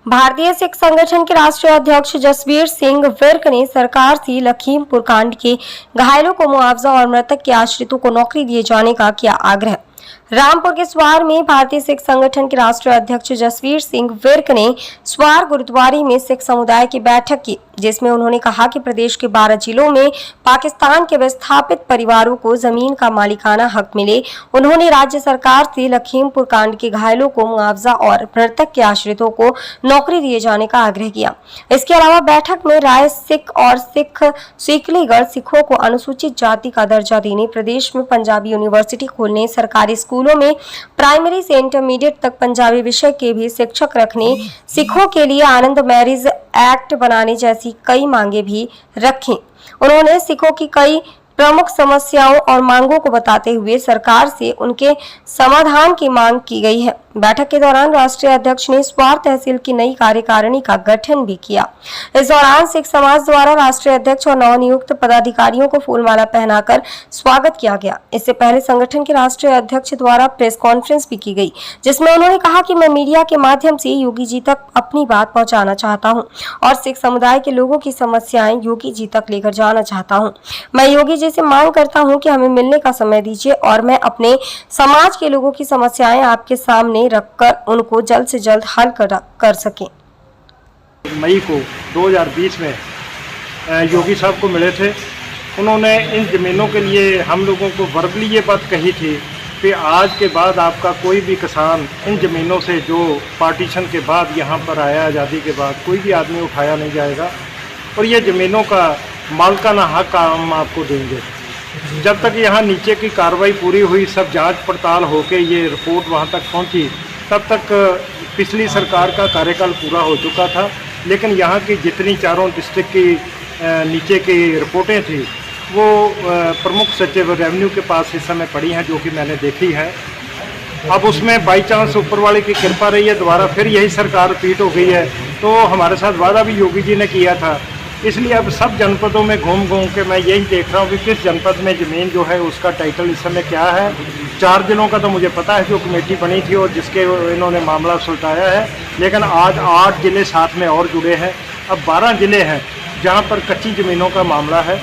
भारतीय सिख संगठन के राष्ट्रीय अध्यक्ष जसवीर सिंह विर्क ने सरकार से लखीमपुर कांड के घायलों को मुआवजा और मृतक के आश्रितों को नौकरी दिए जाने का किया आग्रह। रामपुर के स्वार में भारतीय सिख संगठन के राष्ट्रीय अध्यक्ष जसवीर सिंह विर्क ने स्वार गुरुद्वारे में सिख समुदाय की बैठक की, जिसमें उन्होंने कहा कि प्रदेश के 12 जिलों में पाकिस्तान के विस्थापित परिवारों को जमीन का मालिकाना हक मिले। उन्होंने राज्य सरकार से लखीमपुर कांड के घायलों को मुआवजा और मृतक के आश्रितों को नौकरी दिए जाने का आग्रह किया। इसके अलावा बैठक में राय सिख और सिख सीकलीगढ़ सिखों को अनुसूचित जाति का दर्जा देने, प्रदेश में पंजाबी यूनिवर्सिटी खोलने, सरकारी स्कूलों में प्राइमरी से इंटरमीडिएट तक पंजाबी विषय के भी शिक्षक रखने, सिखों के लिए आनंद मैरिज एक्ट बनाने जैसी कई मांगे भी रखी। उन्होंने सिखों की कई प्रमुख समस्याओं और मांगों को बताते हुए सरकार से उनके समाधान की मांग की गई है। बैठक के दौरान राष्ट्रीय अध्यक्ष ने स्वार तहसील की नई कार्यकारिणी का गठन भी किया। इस दौरान सिख समाज द्वारा राष्ट्रीय अध्यक्ष और नवनियुक्त पदाधिकारियों को फूलमाला पहनाकर स्वागत किया गया। इससे पहले संगठन के राष्ट्रीय अध्यक्ष द्वारा प्रेस कॉन्फ्रेंस भी की गई, जिसमें उन्होंने कहा कि मैं मीडिया के माध्यम से योगी जी तक अपनी बात पहुंचाना चाहता हूं और सिख समुदाय के लोगों की समस्याएं योगी जी तक लेकर जाना चाहता हूं। मैं योगी जी से मांग करता हूं कि हमें मिलने का समय दीजिए और मैं अपने समाज के लोगों की समस्याएं आपके सामने रखकर उनको जल्द से जल्द हल कर सकें। मई को 2020 में योगी साहब को मिले थे। उन्होंने इन ज़मीनों के लिए हम लोगों को वर्बली ये बात कही थी कि आज के बाद आपका कोई भी किसान इन ज़मीनों से जो पार्टीशन के बाद यहाँ पर आया, आज़ादी के बाद कोई भी आदमी उठाया नहीं जाएगा और ये ज़मीनों का मालिकाना हक हम आपको देंगे। जब तक यहाँ नीचे की कार्रवाई पूरी हुई, सब जांच पड़ताल होके ये रिपोर्ट वहाँ तक पहुँची, तब तक पिछली सरकार का कार्यकाल पूरा हो चुका था। लेकिन यहाँ की जितनी चारों डिस्ट्रिक्ट की नीचे की रिपोर्टें थी वो प्रमुख सचिव रेवेन्यू के पास इस समय पड़ी हैं, जो कि मैंने देखी है। अब उसमें बाई चांस ऊपर वाले की कृपा रही है, दोबारा फिर यही सरकार रिपीट हो गई है। तो हमारे साथ वादा भी योगी जी ने किया था, इसलिए अब सब जनपदों में घूम के मैं यही देख रहा हूँ कि किस जनपद में ज़मीन जो है उसका टाइटल इस समय क्या है। 4 जिलों का तो मुझे पता है जो कमेटी बनी थी और जिसके इन्होंने मामला सुलझाया है, लेकिन आज 8 ज़िले साथ में और जुड़े हैं। अब 12 ज़िले हैं जहाँ पर कच्ची ज़मीनों का मामला है।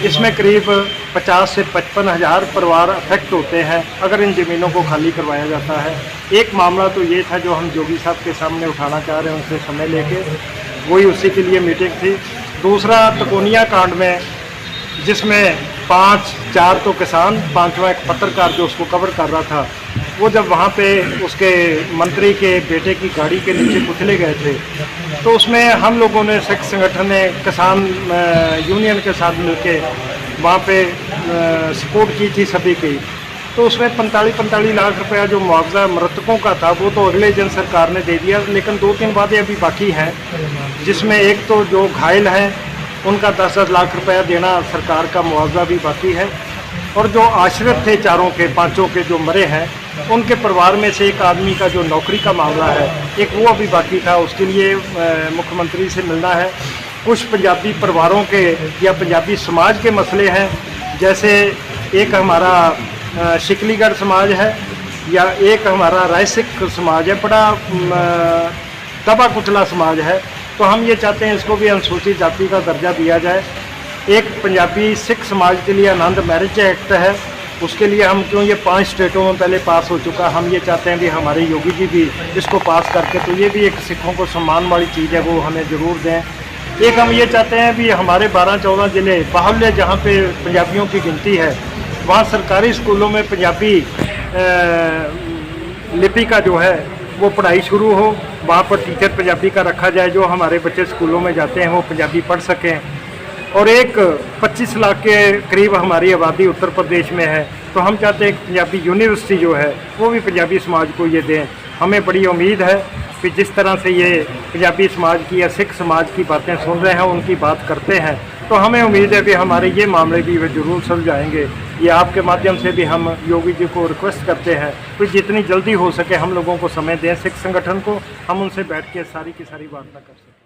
इसमें करीब 50 से 55 हज़ार परिवार अफेक्ट होते हैं अगर इन ज़मीनों को खाली करवाया जाता है। एक मामला तो ये था जो हम योगी साहब के सामने उठाना चाह रहे हैं, उनसे समय लेके, वही उसी के लिए मीटिंग थी। दूसरा तकोनिया कांड में, जिसमें 4 तो किसान, 5वां एक पत्रकार जो उसको कवर कर रहा था, वो जब वहाँ पे उसके मंत्री के बेटे की गाड़ी के नीचे कुचले गए थे, तो उसमें हम लोगों ने सिख संगठन ने किसान यूनियन के साथ मिलके वहाँ पे सपोर्ट की थी सभी की। तो उसमें 45 लाख रुपया जो मुआवजा मृतकों का था वो तो अगले दिन सरकार ने दे दिया, लेकिन 2-3 बातें अभी बाकी हैं, जिसमें एक तो जो घायल हैं उनका 10 लाख रुपया देना सरकार का मुआवजा भी बाकी है, और जो आश्रित थे 5 के जो मरे हैं उनके परिवार में से एक आदमी का जो नौकरी का मामला है, एक वो अभी बाकी था, उसके लिए मुख्यमंत्री से मिलना है। कुछ पंजाबी परिवारों के या पंजाबी समाज के मसले हैं, जैसे एक हमारा शिकलीगढ़ समाज है या एक हमारा राय सिख समाज है, बड़ा दबा कुचला समाज है। तो हम ये चाहते हैं इसको भी अनुसूचित जाति का दर्जा दिया जाए। एक पंजाबी सिख समाज के लिए आनंद मैरिज एक्ट है, उसके लिए हम क्यों, ये 5 स्टेटों में पहले पास हो चुका, हम ये चाहते हैं कि हमारे योगी जी भी इसको पास करके, तो ये भी एक सिखों को सम्मान वाली चीज़ है, वो हमें ज़रूर दें। एक हम ये चाहते हैं कि हमारे 12-14 ज़िले बाहुल्य जहाँ पे पंजाबियों की गिनती है, वहाँ सरकारी स्कूलों में पंजाबी लिपि का जो है वो पढ़ाई शुरू हो, वहाँ पर टीचर पंजाबी का रखा जाए, जो हमारे बच्चे स्कूलों में जाते हैं वो पंजाबी पढ़ सकें। और एक 25 लाख के करीब हमारी आबादी उत्तर प्रदेश में है, तो हम चाहते हैं पंजाबी यूनिवर्सिटी जो है वो भी पंजाबी समाज को ये दें। हमें बड़ी उम्मीद है कि जिस तरह से ये पंजाबी समाज की या सिख समाज की बातें सुन रहे हैं, उनकी बात करते हैं, तो हमें उम्मीद है कि हमारे ये मामले भी वे ज़रूर सुलझाएंगे। ये आपके माध्यम से भी हम योगी जी को रिक्वेस्ट करते हैं कि जितनी जल्दी हो सके हम लोगों को समय दें, सिख संगठन को, हम उनसे बैठ के सारी की सारी वार्ता कर सकें।